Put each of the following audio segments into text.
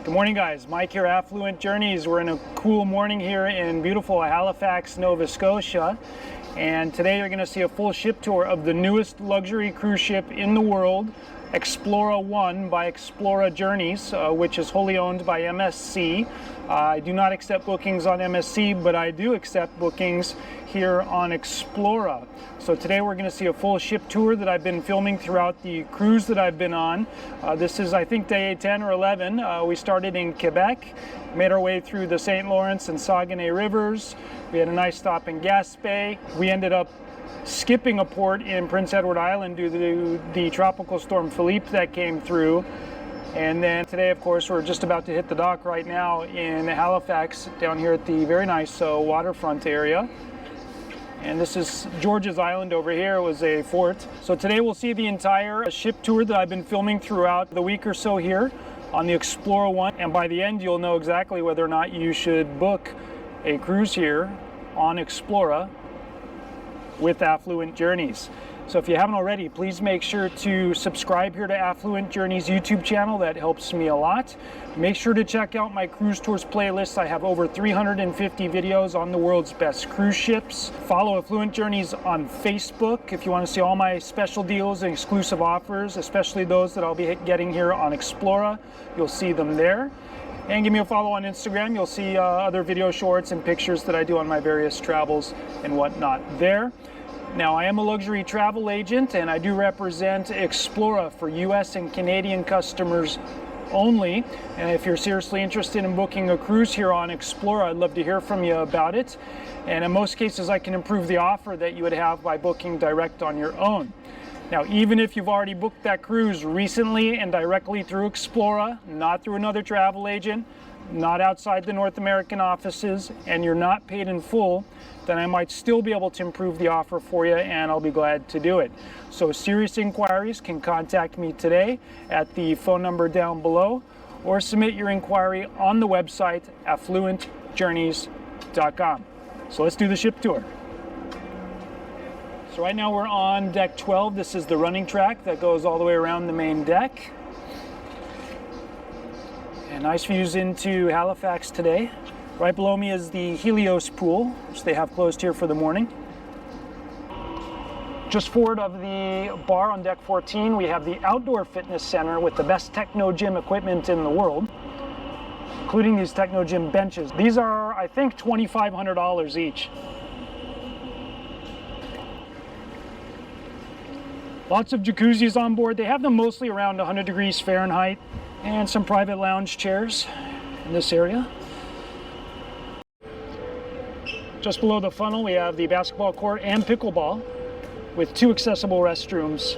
Good morning, guys. Mike here, Affluent Journeys. We're in a cool morning here in beautiful Halifax, Nova Scotia. And today you're going to see a full ship tour of the newest luxury cruise ship in the world, Explora I by Explora Journeys, which is wholly owned by MSC. I do not accept bookings on MSC, but I do accept bookings here on Explora. So today we're going to see a full ship tour that I've been filming throughout the cruise that I've been on. This is, I think, day 10 or 11. We started in Quebec, made our way through the St. Lawrence and Saguenay rivers. We had a nice stop in Gaspé. We ended up skipping a port in Prince Edward Island due to the tropical storm Philippe that came through. And then today, of course, we're just about to hit the dock right now in Halifax, down here at the very nice waterfront area. And this is George's Island over here. It was a fort. So today we'll see the entire ship tour that I've been filming throughout the week or so here on the Explora I. And by the end, you'll know exactly whether or not you should book a cruise here on Explora with Affluent Journeys. So if you haven't already, please make sure to subscribe here to Affluent Journeys YouTube channel. That helps me a lot. Make sure to check out my cruise tours playlist. I have over 350 videos on the world's best cruise ships. Follow Affluent Journeys on Facebook if you want to see all my special deals and exclusive offers, especially those that I'll be getting here on Explora. You'll see them there. And give me a follow on Instagram. You'll see other video shorts and pictures that I do on my various travels and whatnot there. Now, I am a luxury travel agent and I do represent Explora for US and Canadian customers only. And if you're seriously interested in booking a cruise here on Explora, I'd love to hear from you about it. And in most cases, I can improve the offer that you would have by booking direct on your own. Now, even if you've already booked that cruise recently and directly through Explora, not through another travel agent, not outside the North American offices, and you're not paid in full, then I might still be able to improve the offer for you, and I'll be glad to do it. So serious inquiries can contact me today at the phone number down below, or submit your inquiry on the website affluentjourneys.com. So let's do the ship tour. So right now we're on deck 12. This is the running track that goes all the way around the main deck. And nice views into Halifax today. Right below me is the Helios Pool, which they have closed here for the morning. Just forward of the bar on deck 14, we have the outdoor fitness center with the best techno gym equipment in the world, including these techno gym benches. These are, I think, $2,500 each. Lots of jacuzzis on board. They have them mostly around 100 degrees Fahrenheit, and some private lounge chairs in this area. Just below the funnel, we have the basketball court and pickleball with 2 accessible restrooms.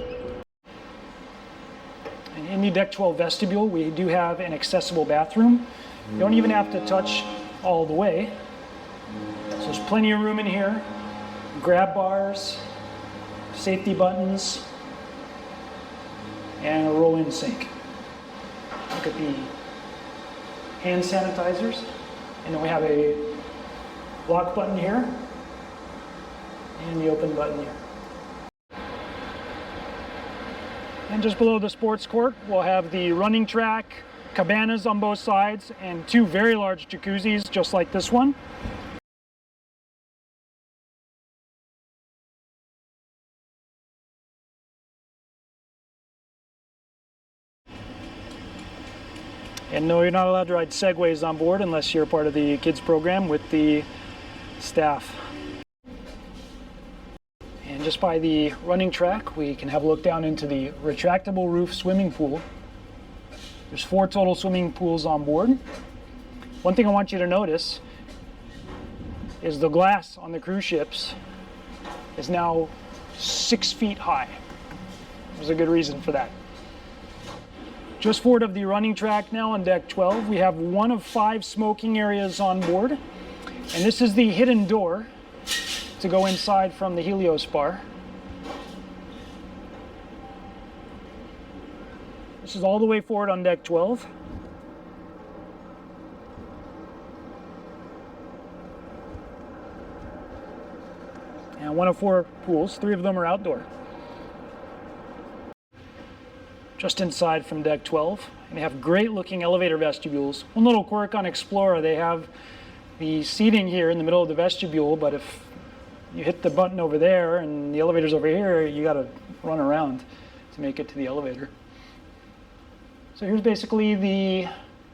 And in the deck 12 vestibule, we do have an accessible bathroom. You don't even have to touch all the way. So there's plenty of room in here. Grab bars, safety buttons, and a roll-in sink. Look at the hand sanitizers. And then we have a lock button here and the open button here. And just below the sports court, we'll have the running track, cabanas on both sides, and 2 very large jacuzzis just like this one. And no, you're not allowed to ride segways on board unless you're part of the kids program with the staff. And just by the running track, we can have a look down into the retractable roof swimming pool. There's 4 total swimming pools on board. One thing I want you to notice is the glass on the cruise ships is now 6 feet high. There's a good reason for that. Just forward of the running track now on deck 12, we have 1 of 5 smoking areas on board. And this is the hidden door to go inside from the Helios bar. This is all the way forward on deck 12. And 1 of 4 pools, 3 of them are outdoor. just inside from deck 12. And they have great looking elevator vestibules. One little quirk on Explora, they have the seating here in the middle of the vestibule, but if you hit the button over there and the elevator's over here, you gotta run around to make it to the elevator. So here's basically the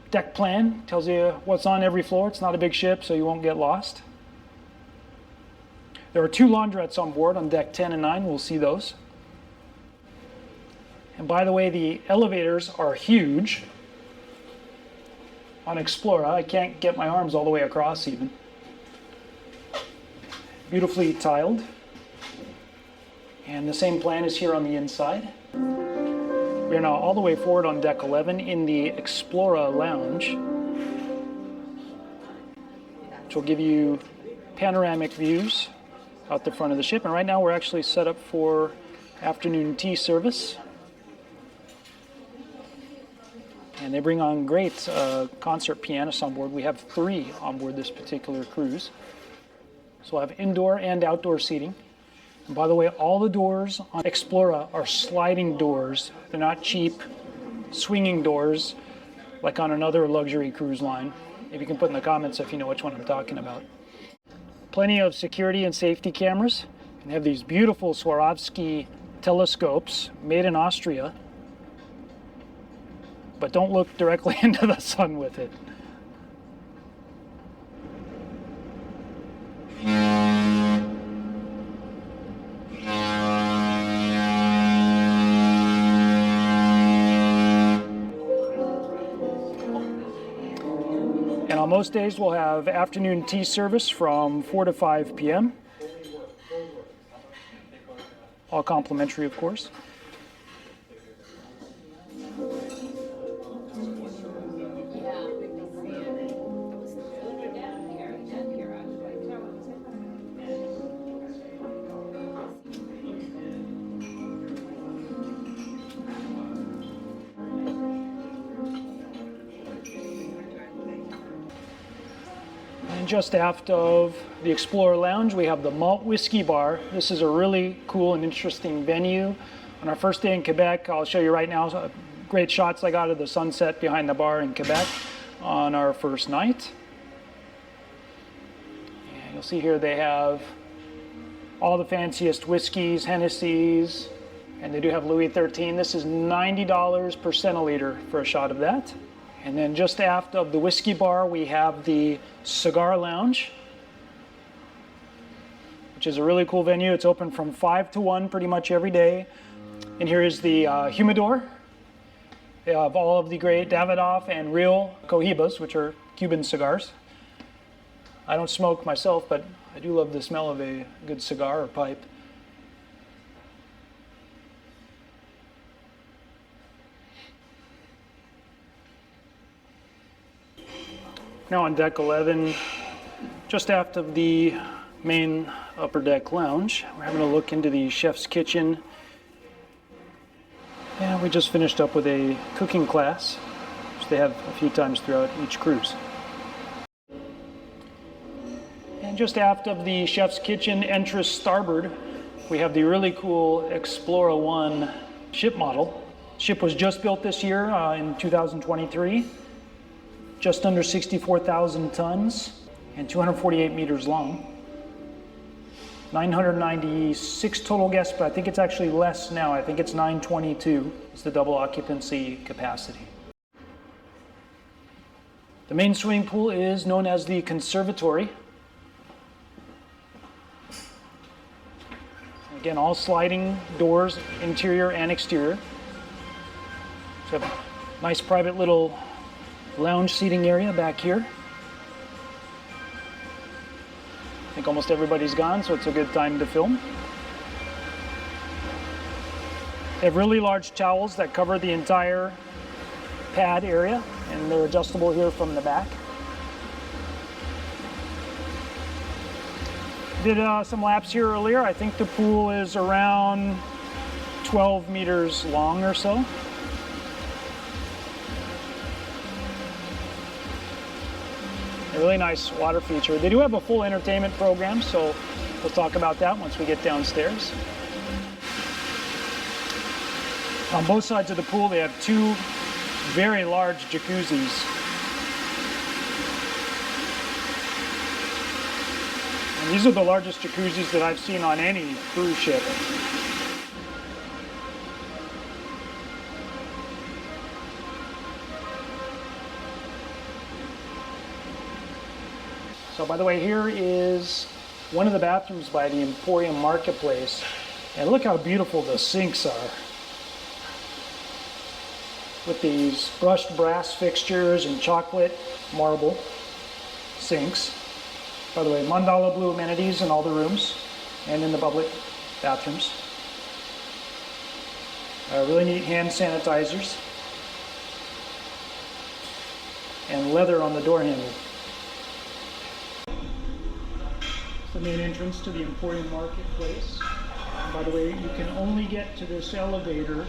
deck plan. Tells you what's on every floor. It's not a big ship, so you won't get lost. There are 2 laundrettes on board on deck 10 and 9. We'll see those. And by the way, the elevators are huge on Explora. I can't get my arms all the way across even. Beautifully tiled. And the same plan is here on the inside. We're now all the way forward on deck 11 in the Explora Lounge, which will give you panoramic views out the front of the ship. And right now we're actually set up for afternoon tea service. And they bring on great concert pianists on board. We have 3 on board this particular cruise. So we'll have indoor and outdoor seating. And by the way, all the doors on Explora are sliding doors. They're not cheap swinging doors like on another luxury cruise line. Maybe you can put in the comments if you know which one I'm talking about. Plenty of security and safety cameras. And they have these beautiful Swarovski telescopes made in Austria. But don't look directly into the sun with it. And on most days we'll have afternoon tea service from 4 to 5 p.m. All complimentary, of course. And just aft of the Explora Lounge, we have the Malt Whiskey Bar. This is a really cool and interesting venue. On our first day in Quebec, I'll show you right now great shots I got of the sunset behind the bar in Quebec on our first night. And you'll see here they have all the fanciest whiskeys, Hennessy's, and they do have Louis XIII. This is $90 per centiliter for a shot of that. And then just aft of the whiskey bar, we have the Cigar Lounge, which is a really cool venue. It's open from 5 to 1 pretty much every day. And here is the humidor. They have all of the great Davidoff and Real Cohibas, which are Cuban cigars. I don't smoke myself, but I do love the smell of a good cigar or pipe. Now on deck 11, just aft of the main upper deck lounge, we're having a look into the chef's kitchen. And we just finished up with a cooking class, which they have a few times throughout each cruise. And just aft of the chef's kitchen entrance starboard, we have the really cool Explora I ship model. The ship was just built this year in 2023. Just under 64,000 tons and 248 meters long. 996 total guests, but I think it's actually less now. I think it's 922 is the double occupancy capacity. The main swimming pool is known as the Conservatory. Again, all sliding doors, interior and exterior. So a nice private little lounge seating area back here. I think almost everybody's gone, so it's a good time to film. They have really large towels that cover the entire pad area, and they're adjustable here from the back. Did some laps here earlier. I think the pool is around 12 meters long or so. A really nice water feature. They do have a full entertainment program, so we'll talk about that once we get downstairs. On both sides of the pool, they have two very large jacuzzis. And these are the largest jacuzzis that I've seen on any cruise ship. So by the way, here is one of the bathrooms by the Emporium Marketplace. And look how beautiful the sinks are. With these brushed brass fixtures and chocolate marble sinks. By the way, mandala blue amenities in all the rooms and in the public bathrooms. Really neat hand sanitizers. And leather on the door handle. It's the main entrance to the Emporium Marketplace. And by the way, you can only get to this elevator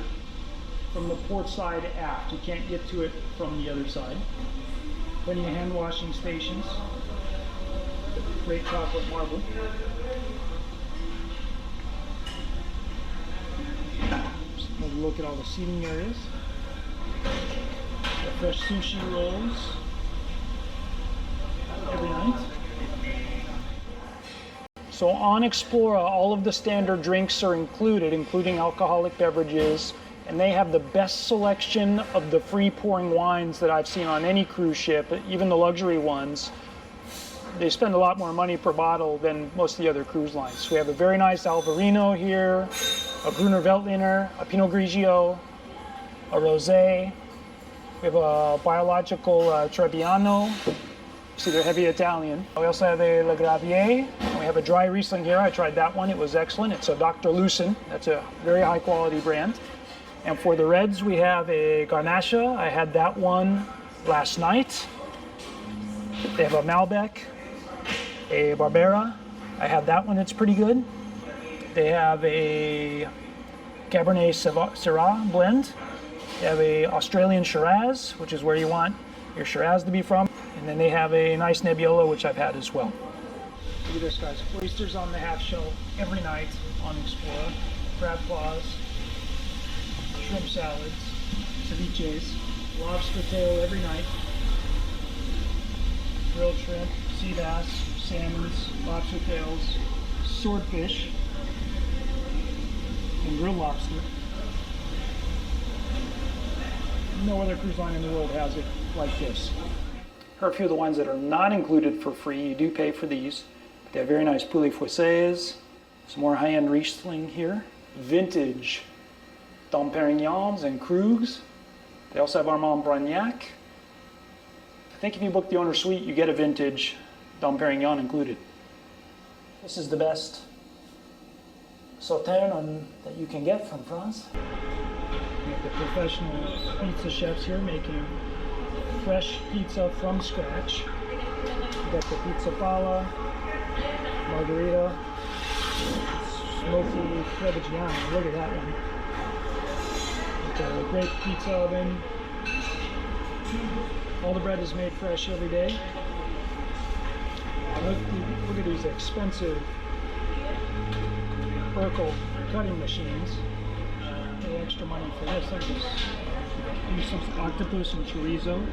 from the port side aft. You can't get to it from the other side. Plenty of hand washing stations. Great chocolate marble. Just have a look at all the seating areas. The fresh sushi rolls every night. So on Explora, all of the standard drinks are included, including alcoholic beverages, and they have the best selection of the free pouring wines that I've seen on any cruise ship, even the luxury ones. They spend a lot more money per bottle than most of the other cruise lines. We have a very nice Alvarino here, a Gruner Veltliner, a Pinot Grigio, a Rosé. We have a biological Trebbiano. See, they're heavy Italian. We also have a Le Gravier. And we have a dry Riesling here. I tried that one. It was excellent. It's a Dr. Lucen. That's a very high quality brand. And for the reds, we have a Garnacha. I had that one last night. They have a Malbec, a Barbera. I had that one. It's pretty good. They have a Cabernet Syrah blend. They have a Australian Shiraz, which is where you want your Shiraz to be from. And then they have a nice Nebbiolo, which I've had as well. Look at this, guys. Oysters on the half shell every night on Explora. Crab claws, shrimp salads, ceviches, lobster tail every night, grilled shrimp, sea bass, salmons, lobster tails, swordfish, and grilled lobster. No other cruise line in the world has it like this. Here are a few of the wines that are not included for free. You do pay for these. But they have very nice Pouilly Fouettes, some more high-end Riesling here, vintage Dom Perignons and Krugs. They also have Armand Bragnac. I think if you book the owner suite, you get a vintage Dom Perignon included. This is the best Sauterne that you can get from France. We have the professional pizza chefs here making fresh pizza from scratch. We got the pizza palla, margherita, smoky Trebbiano. Look at that one. With a great pizza oven. All the bread is made fresh every day. Look at these expensive Urkel cutting machines. Pay extra money for this. Look at this. Use some octopus and chorizo.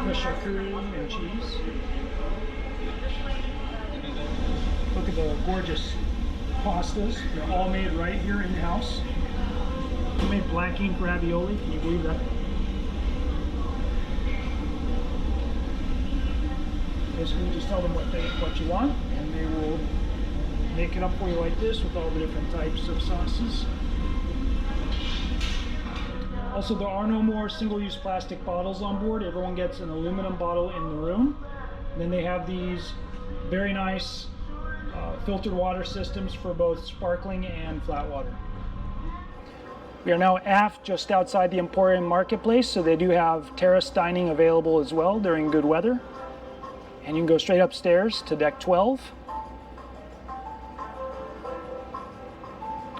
Fresh charcuterie and cheese. Look at the gorgeous pastas. They're all made right here in the house. We made black ink ravioli. Can you believe that? Basically, just tell them what you want, and they will make it up for you like this with all the different types of sauces. Also, there are no more single-use plastic bottles on board. Everyone gets an aluminum bottle in the room. And then they have these very nice filtered water systems for both sparkling and flat water. We are now aft, just outside the Emporium Marketplace, so they do have terrace dining available as well during good weather. And you can go straight upstairs to deck 12. I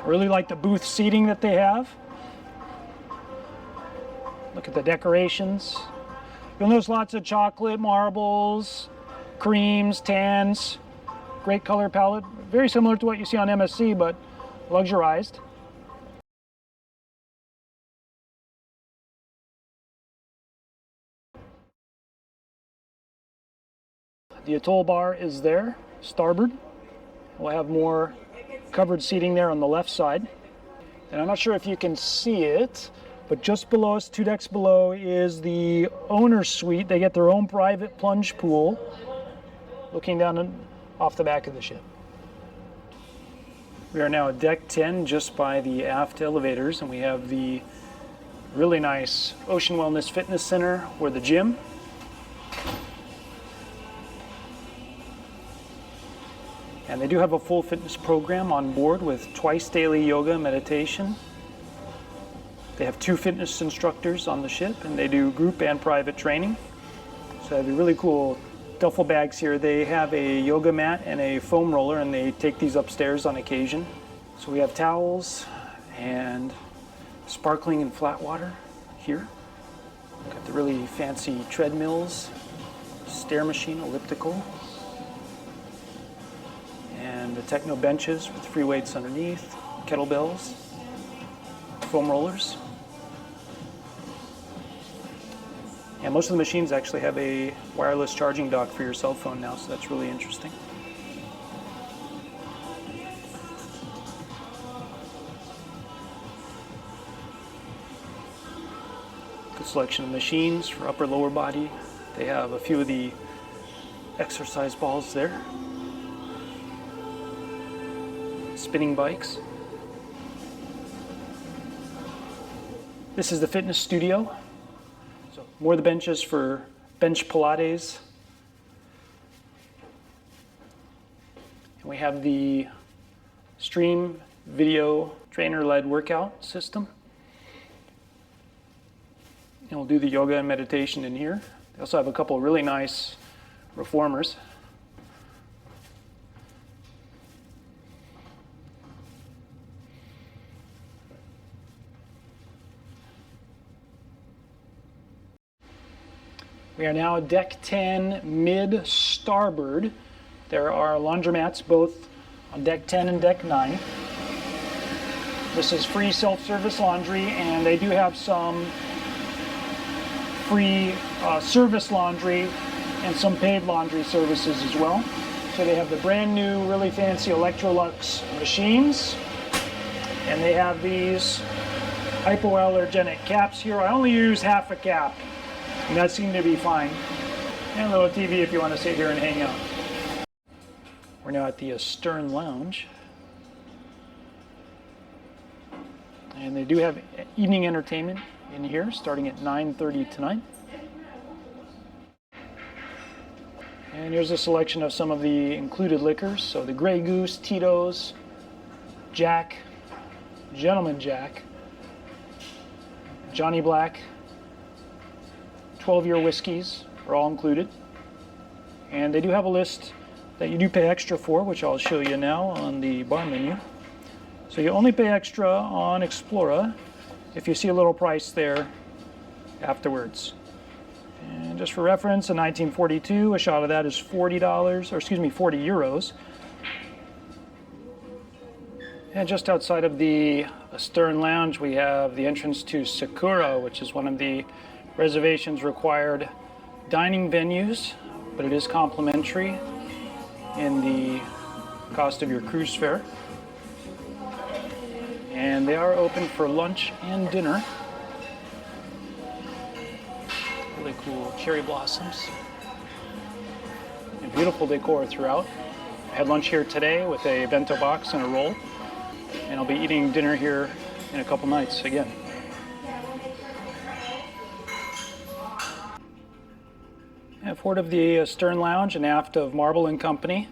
really like the booth seating that they have. Look at the decorations. You'll notice lots of chocolate, marbles, creams, tans. Great color palette. Very similar to what you see on MSC, but luxurized. The atoll bar is there, starboard. We'll have more covered seating there on the left side. And I'm not sure if you can see it, but just below us, 2 decks below, is the owner's suite. They get their own private plunge pool, looking down off the back of the ship. We are now at deck 10, just by the aft elevators, and we have the really nice Ocean Wellness Fitness Center, or the gym. And they do have a full fitness program on board with twice daily yoga and meditation. They have 2 fitness instructors on the ship, and they do group and private training. So they have really cool duffel bags here. They have a yoga mat and a foam roller, and they take these upstairs on occasion. So we have towels and sparkling and flat water here. Got the really fancy treadmills, stair machine, elliptical, and the techno benches with free weights underneath, kettlebells, foam rollers. And most of the machines actually have a wireless charging dock for your cell phone now, so that's really interesting. Good selection of machines for upper lower body. They have a few of the exercise balls there. Spinning bikes. This is the fitness studio. So more of the benches for bench Pilates. And we have the stream video trainer-led workout system. And we'll do the yoga and meditation in here. They also have a couple of really nice reformers. We are now at deck 10, mid starboard. There are laundromats both on deck 10 and deck 9. This is free self-service laundry, and they do have some free service laundry and some paid laundry services as well. So they have the brand new, really fancy Electrolux machines, and they have these hypoallergenic caps here. I only use half a cap, and that seemed to be fine. And a little TV if you want to sit here and hang out. We're now at the Stern Lounge. And they do have evening entertainment in here starting at 9:30 tonight. And here's a selection of some of the included liquors. So the Grey Goose, Tito's, Jack, Gentleman Jack, Johnny Black, 12-year whiskeys are all included. And they do have a list that you do pay extra for, which I'll show you now on the bar menu. So you only pay extra on Explora if you see a little price there afterwards. And just for reference, in 1942, a shot of that is $40, or excuse me, 40 euros. And just outside of the Stern Lounge, we have the entrance to Sakura, which is one of the reservations required dining venues, but it is complimentary in the cost of your cruise fare. And they are open for lunch and dinner. Really cool cherry blossoms. And beautiful decor throughout. I had lunch here today with a bento box and a roll. And I'll be eating dinner here in a couple nights again. And forward of the Stern Lounge and aft of Marble and Company,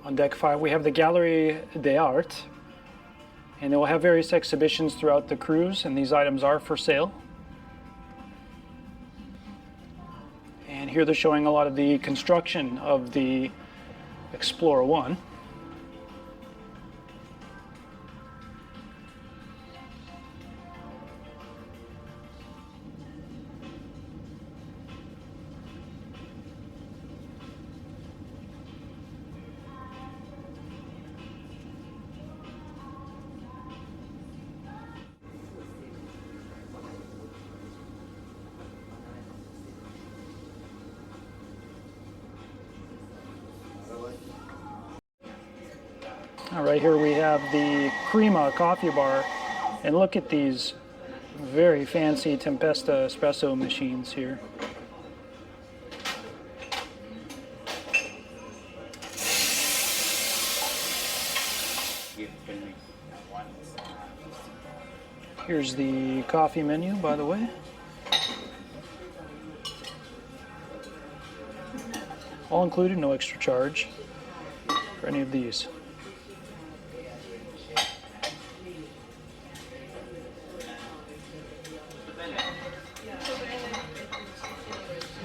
on deck 5 we have the Galerie d'Art, and they will have various exhibitions throughout the cruise, and these items are for sale. And here they're showing a lot of the construction of the Explora I. All right, here we have the Crema coffee bar, and look at these very fancy Tempesta espresso machines here. Here's the coffee menu, by the way. All included, no extra charge for any of these.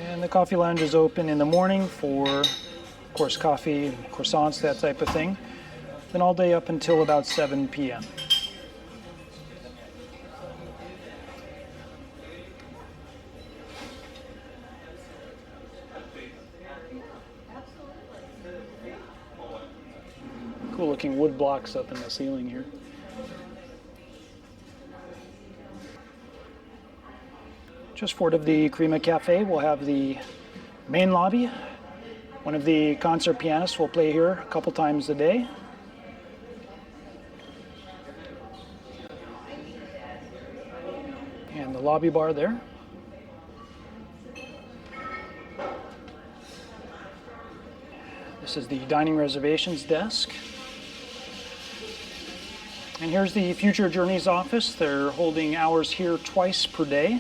And the coffee lounge is open in the morning for, of course, coffee, croissants, that type of thing. Then all day up until about 7 p.m. Cool looking wood blocks up in the ceiling here. Just forward of the Crema Cafe, we'll have the main lobby. One of the concert pianists will play here a couple times a day. And the lobby bar there. This is the dining reservations desk. And here's the Future Journeys office. They're holding hours here twice per day.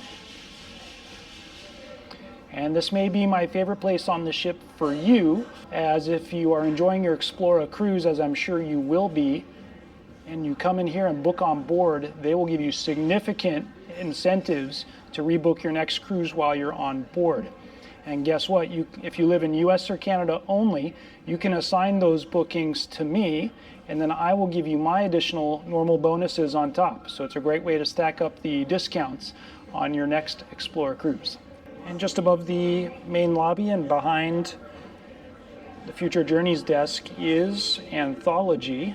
And this may be my favorite place on the ship for you, as if you are enjoying your Explora cruise, as I'm sure you will be, and you come in here and book on board, they will give you significant incentives to rebook your next cruise while you're on board. And guess what? If you live in US or Canada only, you can assign those bookings to me, and then I will give you my additional normal bonuses on top. So it's a great way to stack up the discounts on your next Explora cruise. And just above the main lobby and behind the Future Journeys desk is Anthology.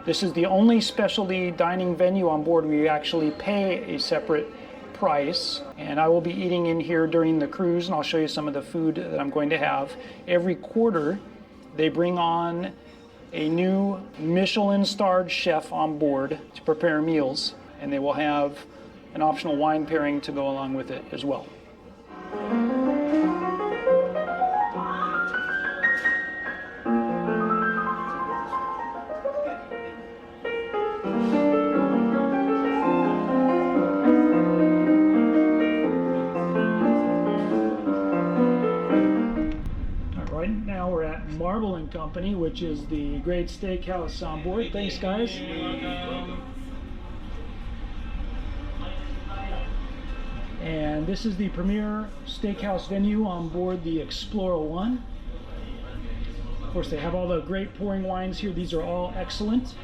This is the only specialty dining venue on board where you actually pay a separate price. And I will be eating in here during the cruise, and I'll show you some of the food that I'm going to have. Every quarter, they bring on a new Michelin-starred chef on board to prepare meals, and they will have an optional wine pairing to go along with it as well. Right now we're at Marble and Company, which is the great steakhouse on board. Thanks, guys. And this is the premier steakhouse venue on board the Explora I. Of course, they have all the great pouring wines here. These are all excellent.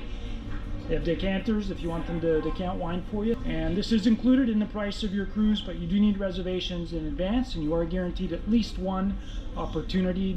They have decanters if you want them to decant wine for you. And this is included in the price of your cruise, but you do need reservations in advance, and you are guaranteed at least one opportunity.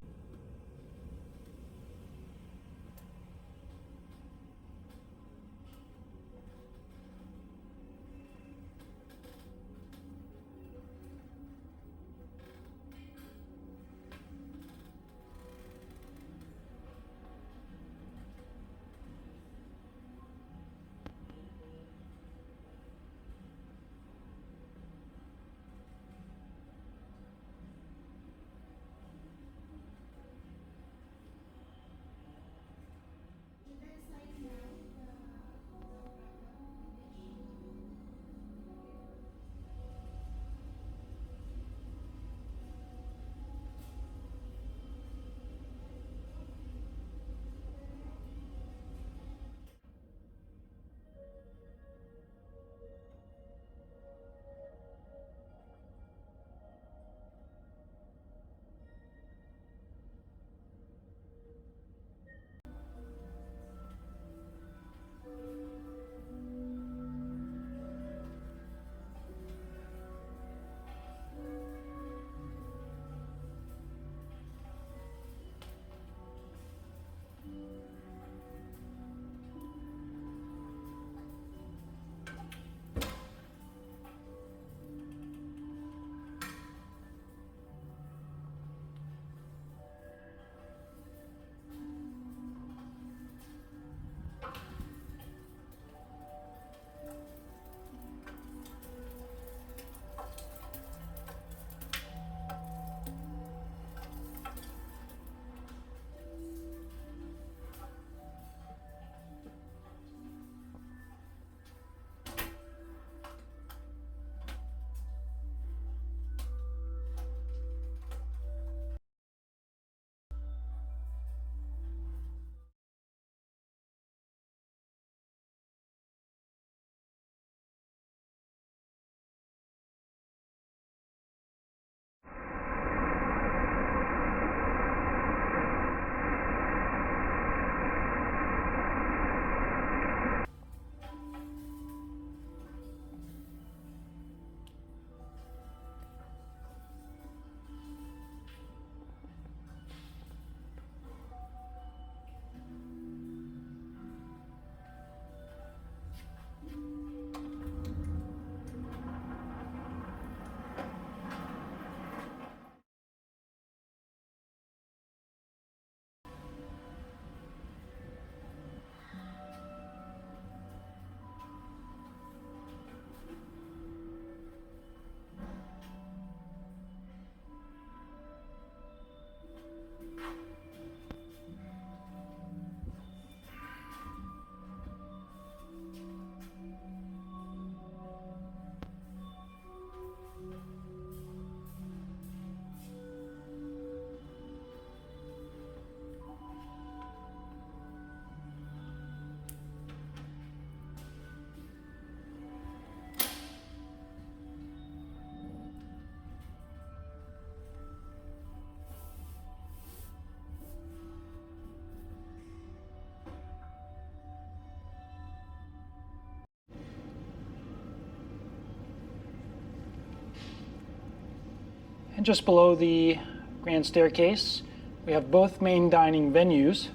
And just below the grand staircase, we have both main dining venues.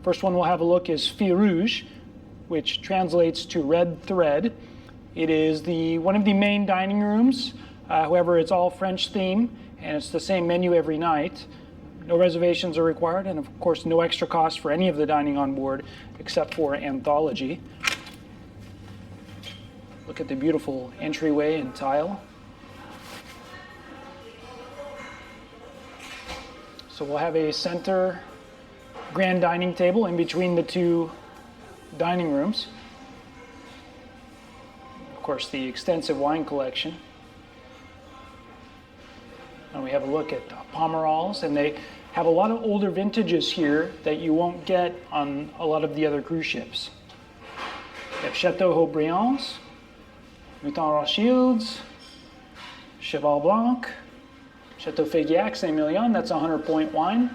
First one we'll have a look is Rouge, which translates to red thread. It is one of the main dining rooms. However, it's all French theme, and it's the same menu every night. No reservations are required, and of course no extra cost for any of the dining on board except for anthology. Look at the beautiful entryway and tile. So we'll have a center grand dining table in between the two dining rooms. Of course, the extensive wine collection. And we have a look at Pomerols, and they have a lot of older vintages here that you won't get on a lot of the other cruise ships. We have Chateau Haut-Briand, Mouton Rothschilds, Cheval Blanc, Chateau Féguiac, Saint-Emilion, that's a 100-point wine.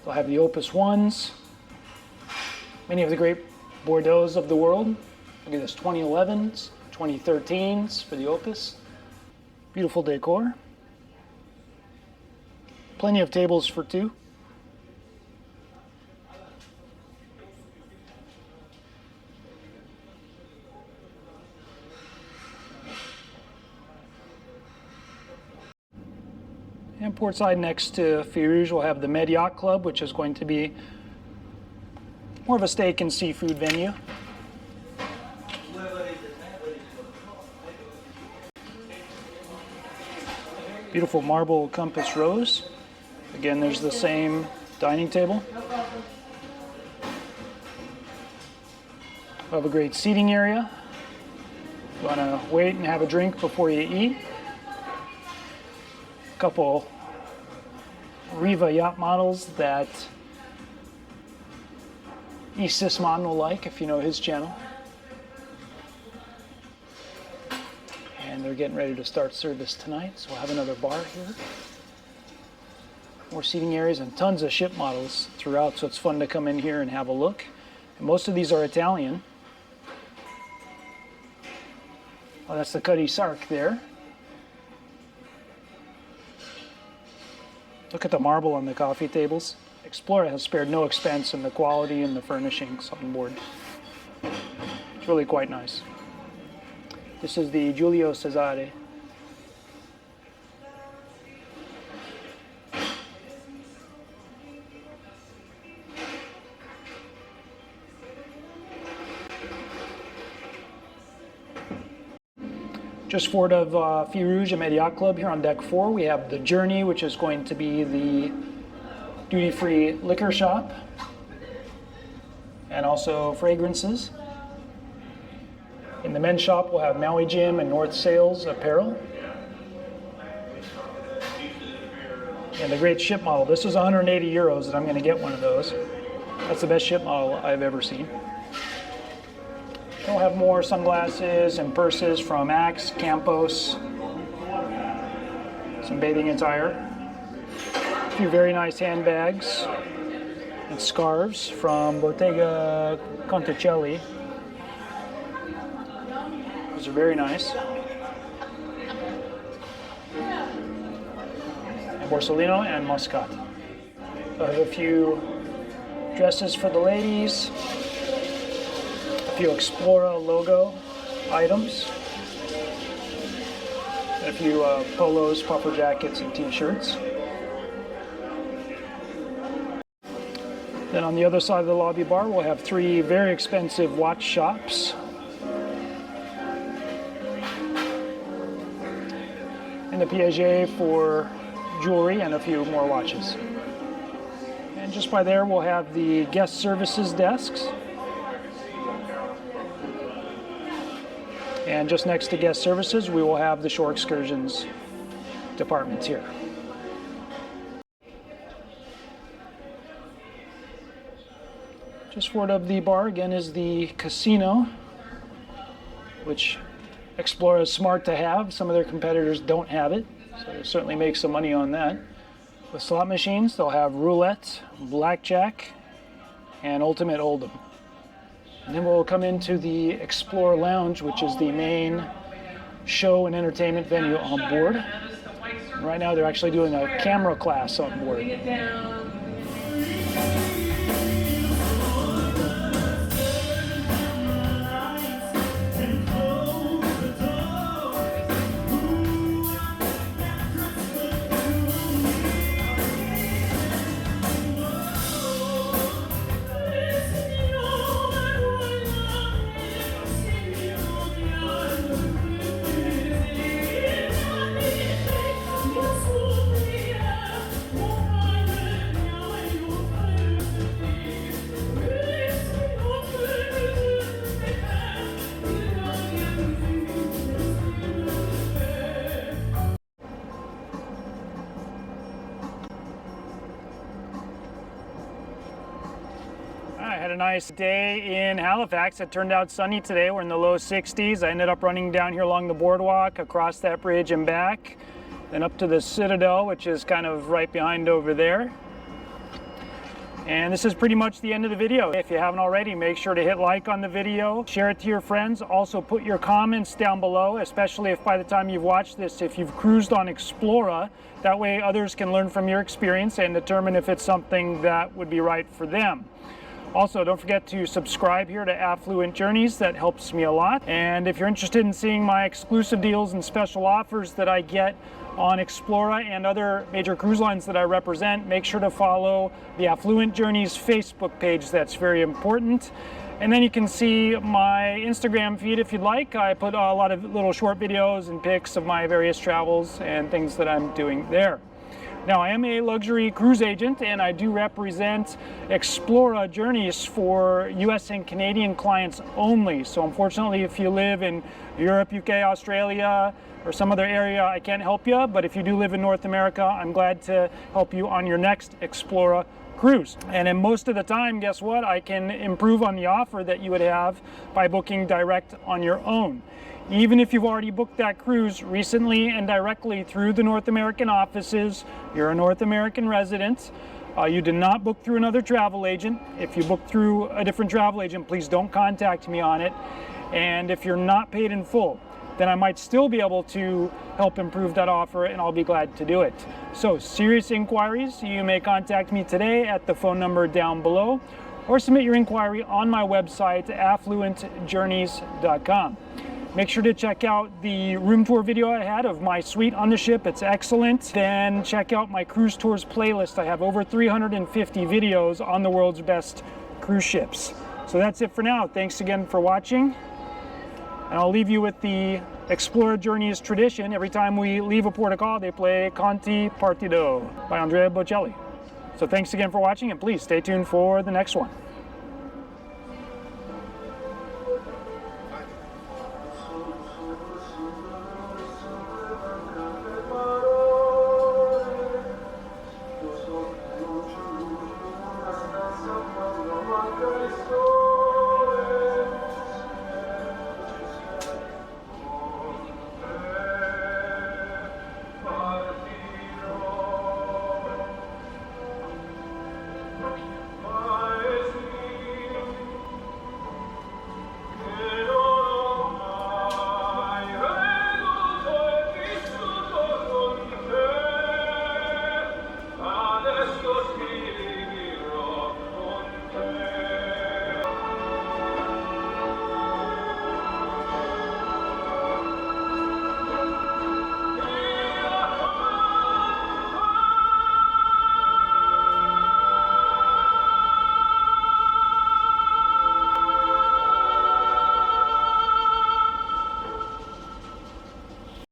They'll have the Opus 1s, many of the great Bordeaux's of the world. Look at this, 2011s, 2013s for the Opus. Beautiful decor. Plenty of tables for two. And portside next to Rouge we'll have the Med Yacht Club, which is going to be more of a steak and seafood venue. Beautiful marble compass rose. Again, there's the same dining table. We'll have a great seating area. You want to wait and have a drink before you eat. A couple Riva yacht models that Yves Sisman will like if you know his channel. And they're getting ready to start service tonight, so we'll have another bar here. More seating areas and tons of ship models throughout, so it's fun to come in here and have a look. And most of these are Italian. Oh, that's the Cuddy Sark there. Look at the marble on the coffee tables. Explora has spared no expense in the quality and the furnishings on board. It's really quite nice. This is the Giulio Cesare. Just forward of Rouge and Med Yacht Club here on deck 4, we have the Journey, which is going to be the duty-free liquor shop and also fragrances. In the men's shop, we'll have Maui Jim and North Sails apparel. And the great ship model. This is 180 euros, and I'm going to get one of those. That's the best ship model I've ever seen. We'll have more sunglasses and purses from Axe, Campos, some bathing attire, a few very nice handbags and scarves from Bottega Conticelli. Those are very nice. And Borsalino and Moscat. So I have a few dresses for the ladies. A few Explora logo items, and a few polos, puffer jackets, and t-shirts. Then on the other side of the lobby bar, we'll have 3 very expensive watch shops. And the Piaget for jewelry and a few more watches. And just by there, we'll have the guest services desks. And just next to guest services, we will have the shore excursions departments here. Just forward of the bar, again, is the casino, which Explora is smart to have. Some of their competitors don't have it, so they certainly make some money on that. With slot machines, they'll have roulette, blackjack, and ultimate hold'em. And then we'll come into the Explora Lounge, which is the main show and entertainment venue on board. Right now they're actually doing a camera class on board. I had a nice day in Halifax. It turned out sunny today. We're in the low 60s. I ended up running down here along the boardwalk, across that bridge and back, then up to the Citadel, which is kind of right behind over there. And this is pretty much the end of the video. If you haven't already, make sure to hit like on the video, share it to your friends. Also put your comments down below, especially if by the time you've watched this, if you've cruised on Explora. That way others can learn from your experience and determine if it's something that would be right for them. Also, don't forget to subscribe here to Affluent Journeys. That helps me a lot. And if you're interested in seeing my exclusive deals and special offers that I get on Explora and other major cruise lines that I represent, make sure to follow the Affluent Journeys Facebook page. That's very important. And then you can see my Instagram feed if you'd like. I put a lot of little short videos and pics of my various travels and things that I'm doing there. Now, I am a luxury cruise agent, and I do represent Explora Journeys for US and Canadian clients only. So unfortunately, if you live in Europe, UK, Australia, or some other area, I can't help you. But if you do live in North America, I'm glad to help you on your next Explora cruise. And in most of the time, guess what? I can improve on the offer that you would have by booking direct on your own. Even if you've already booked that cruise recently and directly through the North American offices, you're a North American resident, you did not book through another travel agent. If you book through a different travel agent, please don't contact me on it. And if you're not paid in full, then I might still be able to help improve that offer, and I'll be glad to do it. So serious inquiries, you may contact me today at the phone number down below, or submit your inquiry on my website, affluentjourneys.com. Make sure to check out the room tour video I had of my suite on the ship. It's excellent. Then check out my cruise tours playlist. I have over 350 videos on the world's best cruise ships. So that's it for now. Thanks again for watching. And I'll leave you with the Explora Journeys tradition. Every time we leave a port of call, they play Conti Partido by Andrea Bocelli. So thanks again for watching, and please stay tuned for the next one.